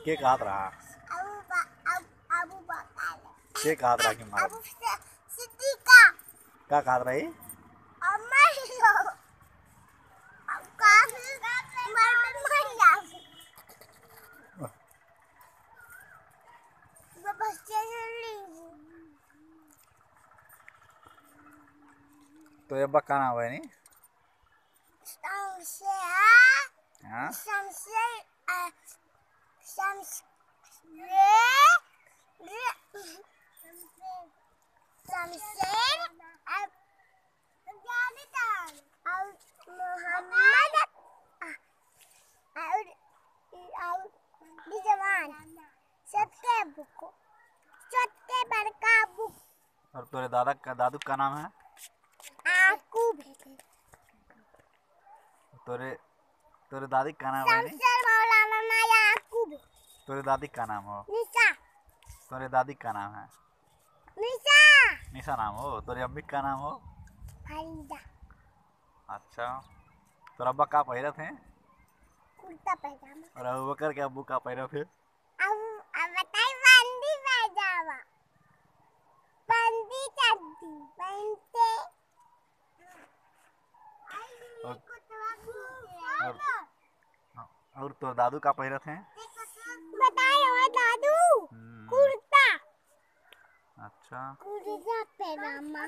के खात रहा के खात रहा कि मार का खात रही तो ये बक्का ना हुआ नहीं हाँ और तेरे दादू का नाम है तेरे तेरे दादी का नाम है नहीं तेरे दादी का नाम हो तेरे दादी का नाम है निशा नाम हो तेरे अम्मी का नाम हो अच्छा तो अब्बा का पहिरत हैं कुर्ता पैजामा और अबू बकर के अब्बू का पहिरत है अब बताइए बंदी पैजामा बंदी चड्डी पहनते और, और तो दादू का पहिरत हैं बताइए वो दादू कुर्ता अच्छा कुर्ता पैजामा